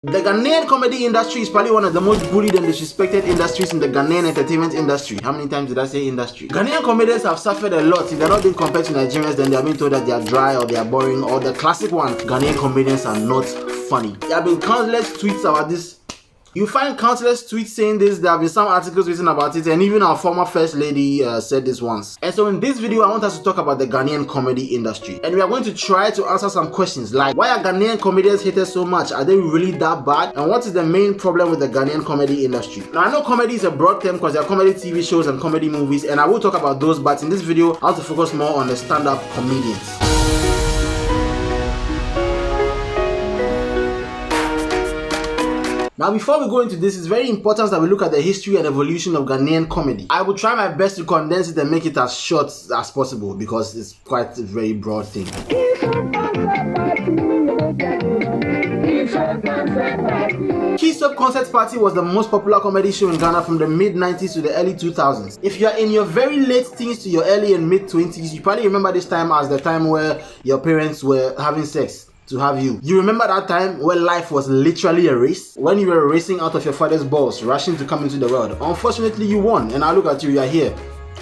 The Ghanaian comedy industry is probably one of the most bullied and disrespected industries in the Ghanaian entertainment industry. How many times did I say industry? Ghanaian comedians have suffered a lot. If they're not being compared to Nigerians, then they're being told that they are dry or they are boring, or the classic one, Ghanaian comedians are not funny. There have been countless tweets about this. You find countless tweets saying this, there have been some articles written about it, and even our former first lady said this once. And so in this video, I want us to talk about the Ghanaian comedy industry. And we are going to try to answer some questions like, why are Ghanaian comedians hated so much? Are they really that bad? And what is the main problem with the Ghanaian comedy industry? Now, I know comedy is a broad term because there are comedy TV shows and comedy movies, and I will talk about those, but in this video, I want to focus more on the stand-up comedians. Now, before we go into this, it's very important that we look at the history and evolution of Ghanaian comedy. I will try my best to condense it and make it as short as possible because it's quite a very broad thing. Keystone Concert Party was the most popular comedy show in Ghana from the mid-90s to the early 2000s. If you're in your very late teens to your early and mid-20s, you probably remember this time as the time where your parents were having sex to have you. You remember that time when life was literally a race? When you were racing out of your father's balls, rushing to come into the world. Unfortunately, you won, and now look at you, you are here,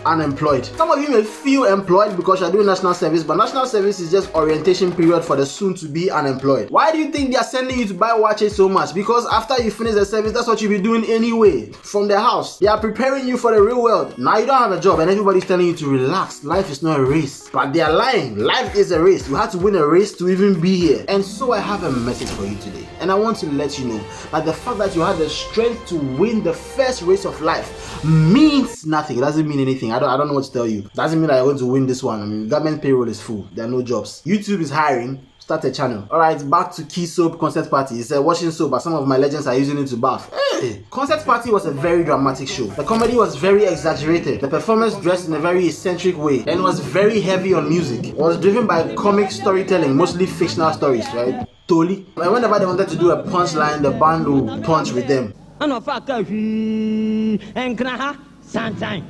unemployed. Some of you may feel employed because you're doing national service, but national service is just orientation period for the soon-to-be unemployed. Why do you think they are sending you to buy watches so much? Because after you finish the service, that's what you'll be doing anyway. From the house, they are preparing you for the real world. Now you don't have a job and everybody's telling you to relax. Life is not a race. But they are lying. Life is a race. You have to win a race to even be here. And so I have a message for you today. And I want to let you know that the fact that you have the strength to win the first race of life means nothing. It doesn't mean anything. I don't know what to tell you. Doesn't mean that you're going to win this one. I mean, government payroll is full. There are no jobs. YouTube is hiring. Start a channel. Alright, back to Key Soap Concert Party. It's a washing soap, but some of my legends are using it to bath. Hey! Concert Party was a very dramatic show. The comedy was very exaggerated. The performers dressed in a very eccentric way and was very heavy on music. It was driven by comic storytelling, mostly fictional stories, right? Totally. And whenever they wanted to do a punchline, the band would punch with them.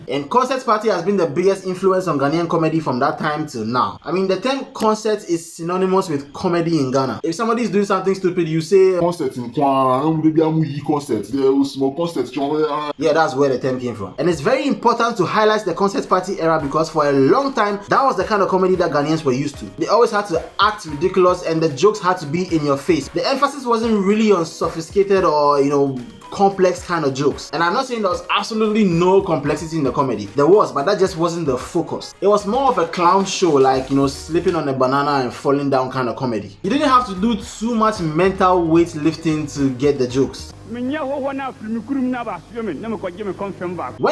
And Concert Party has been the biggest influence on Ghanaian comedy from that time till now. I mean, the term concert is synonymous with comedy in Ghana. If somebody is doing something stupid, you say concert in concert. Yeah, that's where the term came from. And it's very important to highlight the Concert Party era because for a long time, that was the kind of comedy that Ghanaians were used to. They always had to act ridiculous and the jokes had to be in your face. The emphasis wasn't really on sophisticated or, complex kind of jokes. And I'm not saying there was absolutely no complexity in the comedy. There was, but that just wasn't the focus. It was more of a clown show, like, slipping on a banana and falling down kind of comedy. You didn't have to do too much mental weightlifting to get the jokes. When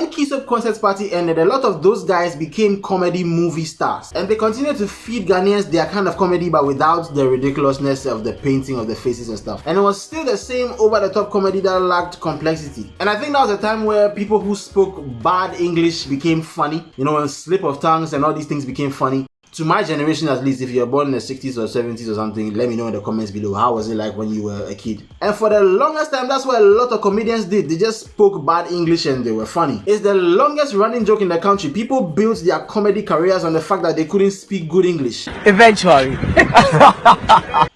Keystone Concert Party ended, a lot of those guys became comedy movie stars. And they continued to feed Ghanaians their kind of comedy, but without the ridiculousness of the painting of the faces and stuff. And it was still the same over-the-top comedy that lacked complexity. And I think that was a time where people who spoke bad English became funny. When slip of tongues and all these things became funny. To my generation at least, if you're born in the 60s or 70s or something, let me know in the comments below. How was it like when you were a kid? And for the longest time, that's what a lot of comedians did. They just spoke bad English and they were funny. It's the longest running joke in the country. People built their comedy careers on the fact that they couldn't speak good English. Eventually.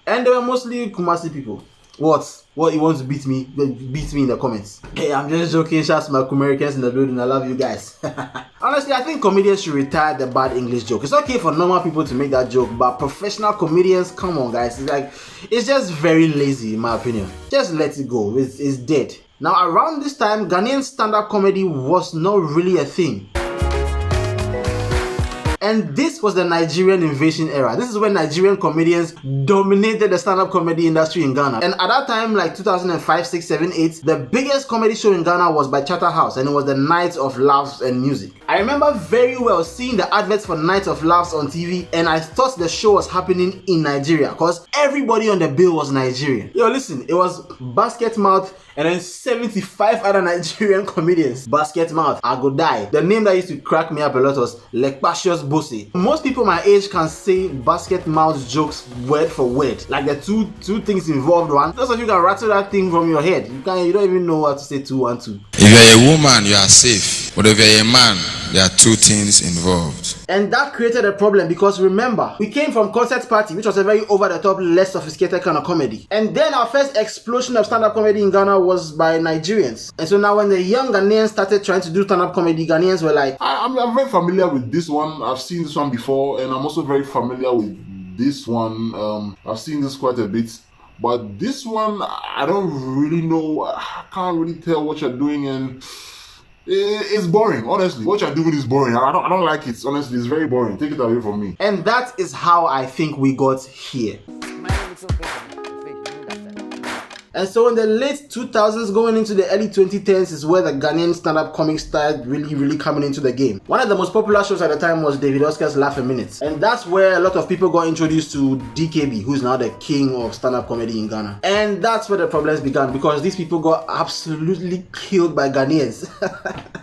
And they were mostly Kumasi people. What you want to beat me? Beat me in the comments. Hey, I'm just joking. Shouts to my Americans in the building. I love you guys. Honestly, I think comedians should retire the bad English joke. It's okay for normal people to make that joke, but professional comedians, come on guys. It's just very lazy in my opinion. Just let it go. It's dead. Now around this time, Ghanaian stand-up comedy was not really a thing. And this was the Nigerian Invasion era. This is when Nigerian comedians dominated the stand-up comedy industry in Ghana. And at that time, like 2005, 6, 7, 8, the biggest comedy show in Ghana was by Charterhouse, and it was the Night of Laughs and Music. I remember very well seeing the adverts for Night of Laughs on TV, and I thought the show was happening in Nigeria because everybody on the bill was Nigerian. Yo, listen, it was Basketmouth and then 75 other Nigerian comedians. Basketmouth, I go die. The name that used to crack me up a lot was Lekzy Decomic. Most people my age can say Basketmouth jokes word for word. Like the two things involved one. Those of you can rattle that thing from your head. You don't even know what to say 2 1 2. If you're a woman, you are safe. But if you're a man, there are two things involved. And that created a problem because remember, we came from Concert Party, which was a very over-the-top, less sophisticated kind of comedy. And then our first explosion of stand-up comedy in Ghana was by Nigerians. And so now when the young Ghanaians started trying to do stand-up comedy, Ghanaians were like, I'm very familiar with this one. I've seen this one before, and I'm also very familiar with this one. I've seen this quite a bit. But this one, I don't really know. I can't really tell what you're doing, and it's boring, honestly. What you're doing is boring. I don't like it, honestly. It's very boring. Take it away from me. And that is how I think we got here. And so in the late 2000s going into the early 2010s is where the Ghanaian stand-up comic started really coming into the game. One of the most popular shows at the time was David Oscar's Laugh a Minute. And that's where a lot of people got introduced to DKB, who's now the king of stand-up comedy in Ghana. And that's where the problems began because these people got absolutely killed by Ghanaians.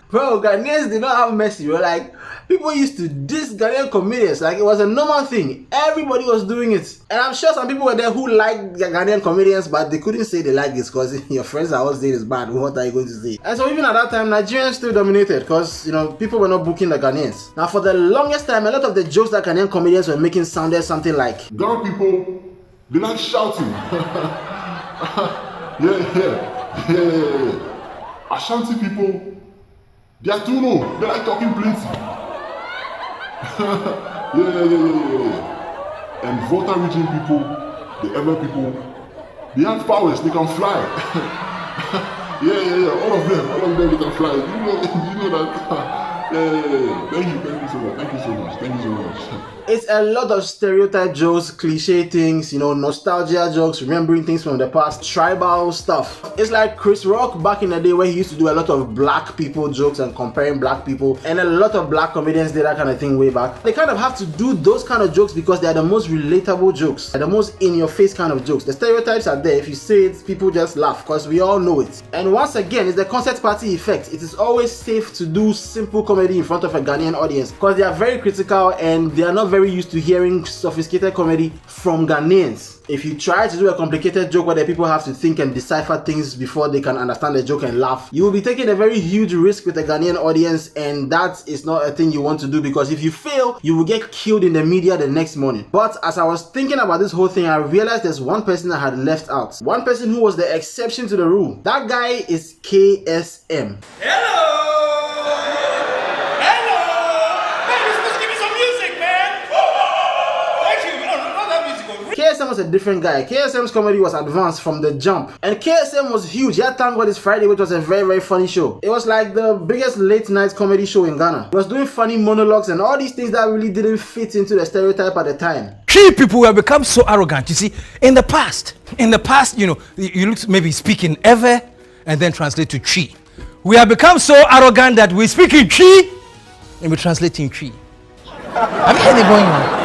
Bro, Ghanaians did not have mercy, bro. Like, people used to diss Ghanaian comedians like it was a normal thing. Everybody was doing it. And I'm sure some people were there who liked Ghanaian comedians, but they couldn't say they like this because your friends are all saying it's bad. What are you going to say? And so even at that time, Nigerians still dominated because, you know, people were not booking the Ghanaians. Now, for the longest time, a lot of the jokes that Ghanaian comedians were making sounded something like, Ghana people, they like shouting. yeah. Ashanti people, they are too low. They like talking plenty. yeah. And Volta region people, the Ever people, they have powers, they can fly. yeah, all of them, they can fly. You know that. Yeah. Thank you so much. It's a lot of stereotype jokes, cliche things, you know, nostalgia jokes, remembering things from the past, tribal stuff. It's like Chris Rock back in the day where he used to do a lot of black people jokes and comparing black people, and a lot of black comedians did that kind of thing way back. They kind of have to do those kind of jokes because they are the most relatable jokes, they're the most in-your-face kind of jokes. The stereotypes are there. If you say it, people just laugh because we all know it. And once again, it's the Concert Party effect. It is always safe to do simple comedy in front of a Ghanaian audience because they are very critical and they are not very used to hearing sophisticated comedy from Ghanaians. If you try to do a complicated joke where the people have to think and decipher things before they can understand the joke and laugh, you will be taking a very huge risk with the Ghanaian audience, and that is not a thing you want to do because if you fail, you will get killed in the media the next morning. But as I was thinking about this whole thing, I realized there's one person I had left out. One person who was the exception to the rule. That guy is KSM. Hello! KSM was a different guy. KSM's comedy was advanced from the jump. And KSM was huge. He had Thank God It's Friday, which was a very funny show. It was like the biggest late night comedy show in Ghana. He was doing funny monologues and all these things that really didn't fit into the stereotype at the time. Tree people have become so arrogant. You see, in the past, you know, you look maybe speak in ever and then translate to tree. We have become so arrogant that we speak in tree and we translate in tree. Have you heard it going on?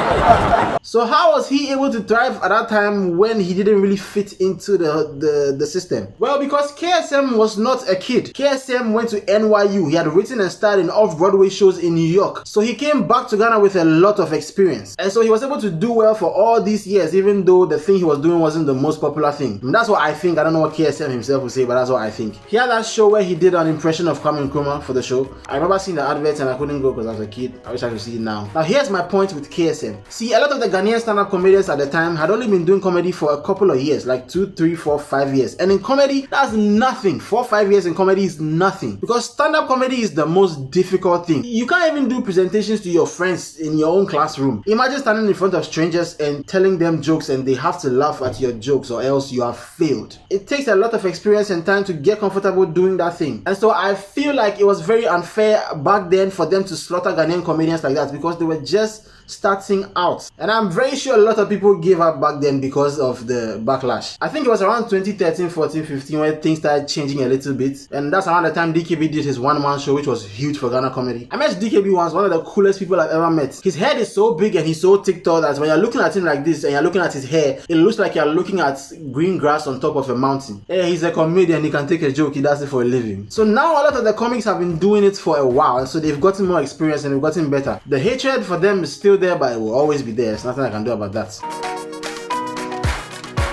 So how was he able to thrive at that time when he didn't really fit into the system? Well, because KSM was not a kid. KSM went to NYU. He had written and starred in off-Broadway shows in New York. So he came back to Ghana with a lot of experience. And so he was able to do well for all these years, even though the thing he was doing wasn't the most popular thing. And that's what I think. I don't know what KSM himself would say, but that's what I think. He had that show where he did an impression of Kwame Nkrumah for the show. I remember seeing the adverts and I couldn't go because I was a kid. I wish I could see it now. Now here's my point with KSM. See, a lot of the Ghanaian stand-up comedians at the time had only been doing comedy for a couple of years, like 2, 3, 4, 5 years. And in comedy, that's nothing. 4, 5 years in comedy is nothing. Because stand-up comedy is the most difficult thing. You can't even do presentations to your friends in your own classroom. Imagine standing in front of strangers and telling them jokes and they have to laugh at your jokes or else you have failed. It takes a lot of experience and time to get comfortable doing that thing. And so I feel like it was very unfair back then for them to slaughter Ghanaian comedians like that because they were just starting out. And I'm very sure a lot of people gave up back then because of the backlash. I think it was around 2013, 14, 15 where things started changing a little bit. And that's around the time DKB did his one-man show, which was huge for Ghana comedy. I met DKB once, one of the coolest people I've ever met. His head is so big and he's so thick tall that when you're looking at him like this and you're looking at his hair, it looks like you're looking at green grass on top of a mountain. Hey, he's a comedian, he can take a joke, he does it for a living. So now a lot of the comics have been doing it for a while, and so they've gotten more experience and they've gotten better. The hatred for them is still there, but it will always be there. There's nothing I can do about that.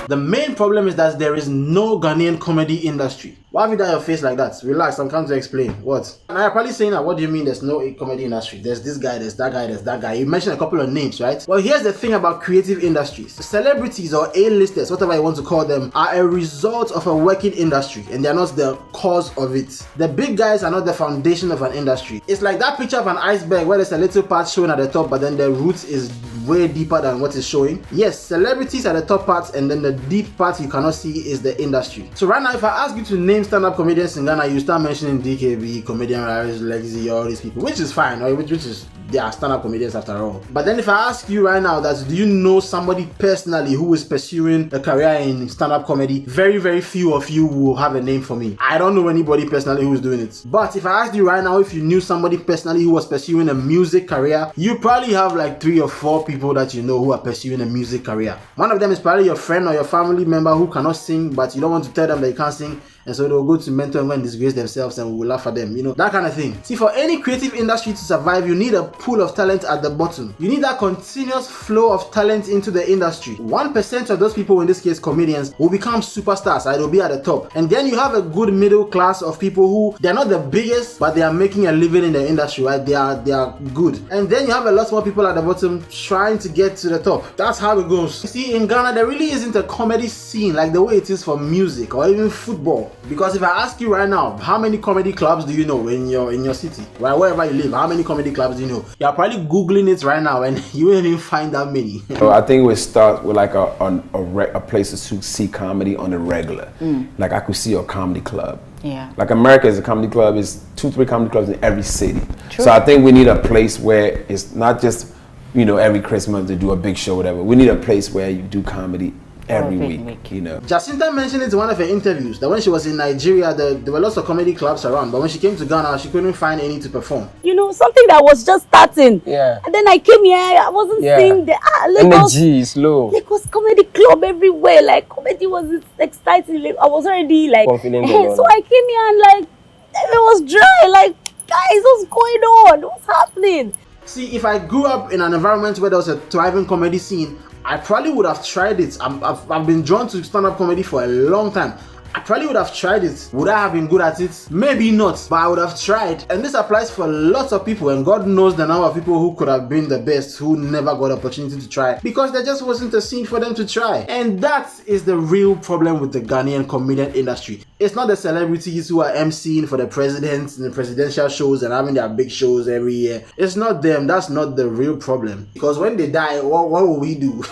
The main problem is that there is no Ghanaian comedy industry. Why have you done your face like that? Relax, I'm coming to explain. What? And you're probably saying that, what do you mean there's no comedy industry? There's this guy, there's that guy, there's that guy. You mentioned a couple of names, right? Well, here's the thing about creative industries. Celebrities or A-listers, whatever you want to call them, are a result of a working industry, and they're not the cause of it. The big guys are not the foundation of an industry. It's like that picture of an iceberg where there's a little part showing at the top, but then the root is way deeper than what is showing. Yes, celebrities are the top part, and then the deep part you cannot see is the industry. So right now, if I ask you to name stand-up comedians in Ghana, you start mentioning DKB, Comedian Waris, Lekzy, all these people, which is fine, right? Which is, they are stand-up comedians after all. But then if I ask you right now that, do you know somebody personally who is pursuing a career in stand-up comedy? Very, very few of you will have a name for me. I don't know anybody personally who is doing it. But if I asked you right now if you knew somebody personally who was pursuing a music career, you probably have like 3 or 4 people that you know who are pursuing a music career. One of them is probably your friend or your family member who cannot sing, but you don't want to tell them that you can't sing, and so they'll go to mentor and go and disgrace themselves, and we will laugh at them, you know, that kind of thing. See, for any creative industry to survive, you need a pool of talent at the bottom. You need that continuous flow of talent into the industry. 1% of those people, in this case comedians, will become superstars, right? They'll be at the top. And then you have a good middle class of people who, they're not the biggest, but they are making a living in the industry, right? They are good. And then you have a lot more people at the bottom trying to get to the top. That's how it goes. You see, in Ghana, there really isn't a comedy scene like the way it is for music or even football. Because if I ask you right now, how many comedy clubs do you know in your city, right, wherever you live, how many comedy clubs do you know? You're probably googling it right now and you won't even find that many. So I think we start with like a place to see comedy on the regular. Like I could see a comedy club. Yeah. Like America is a comedy club, is 2-3 comedy clubs in every city. True. So I think we need a place where it's not just, you know, every Christmas to do a big show, whatever. We need a place where you do comedy every week, you know. Jacinta mentioned it in one of her interviews that when she was in Nigeria, there were lots of comedy clubs around, but when she came to Ghana, she couldn't find any to perform. You know, something that was just starting. Yeah. And then I came here, I wasn't seeing the Lagos, energy is low. Lagos comedy club everywhere. Like comedy was exciting. Like, I was already like confident. So I came here and like it was dry. Like, guys, what's going on? What's happening? See, if I grew up in an environment where there was a thriving comedy scene, I probably would have tried it. I've been drawn to stand-up comedy for a long time. I probably would have tried it. Would I have been good at it? Maybe not, but I would have tried. And this applies for lots of people, and God knows the number of people who could have been the best who never got an opportunity to try because there just wasn't a scene for them to try. And that is the real problem with the Ghanaian comedian industry. It's not the celebrities who are emceeing for the presidents and the presidential shows and having their big shows every year. It's not them. That's not the real problem. Because when they die, what will we do?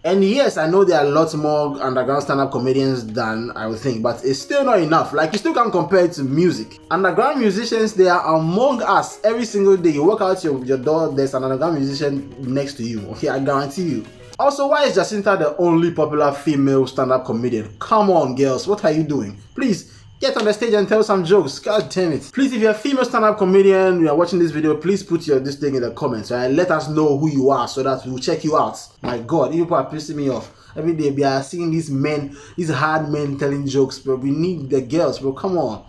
And yes, I know there are lots more underground stand-up comedians than I would think, but it's still not enough. Like, you still can't compare it to music. Underground musicians, they are among us every single day. You walk out your door, there's an underground musician next to you. Okay, I guarantee you. Also, why is Jacinta the only popular female stand-up comedian? Come on, girls, what are you doing? Please, get on the stage and tell some jokes. God damn it. Please, if you're a female stand-up comedian, you are watching this video, please put this thing in the comments, right? Let us know who you are so that we'll check you out. My God, you people are pissing me off. Every day we are seeing these men, these hard men telling jokes, bro. We need the girls, bro. Come on.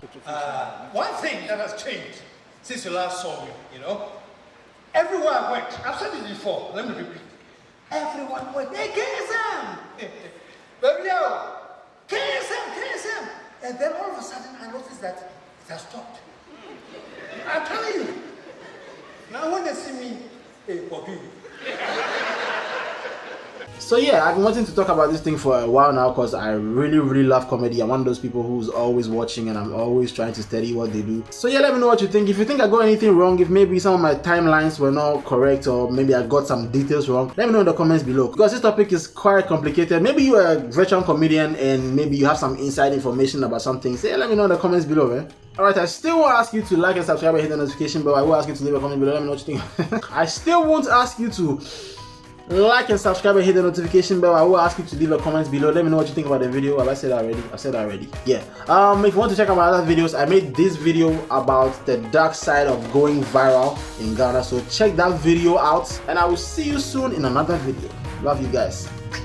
One thing that has changed since you last saw me, you know, everywhere I went, I've said it before, let me repeat. Everyone went, hey, KSM! Baby, KSM! And then all of a sudden, I noticed that it has stopped. I'm telling you. Now when they see me, hey, forgive me. So yeah, I've been wanting to talk about this thing for a while now because I really, really love comedy. I'm one of those people who's always watching and I'm always trying to study what they do. So yeah, let me know what you think. If you think I got anything wrong, if maybe some of my timelines were not correct or maybe I got some details wrong, let me know in the comments below. Because this topic is quite complicated. Maybe you're a veteran comedian and maybe you have some inside information about something. So yeah, let me know in the comments below, man. Alright, I still won't ask you to like and subscribe and hit the notification bell. I will ask you to leave a comment below. Let me know what you think. I still won't ask you to like and subscribe and hit the notification bell. I will ask you to leave a comment below. Let me know what you think about the video. Have I said that already? I've said that already. Yeah. If you want to check out my other videos, I made this video about the dark side of going viral in Ghana. So check that video out and I will see you soon in another video. Love you guys.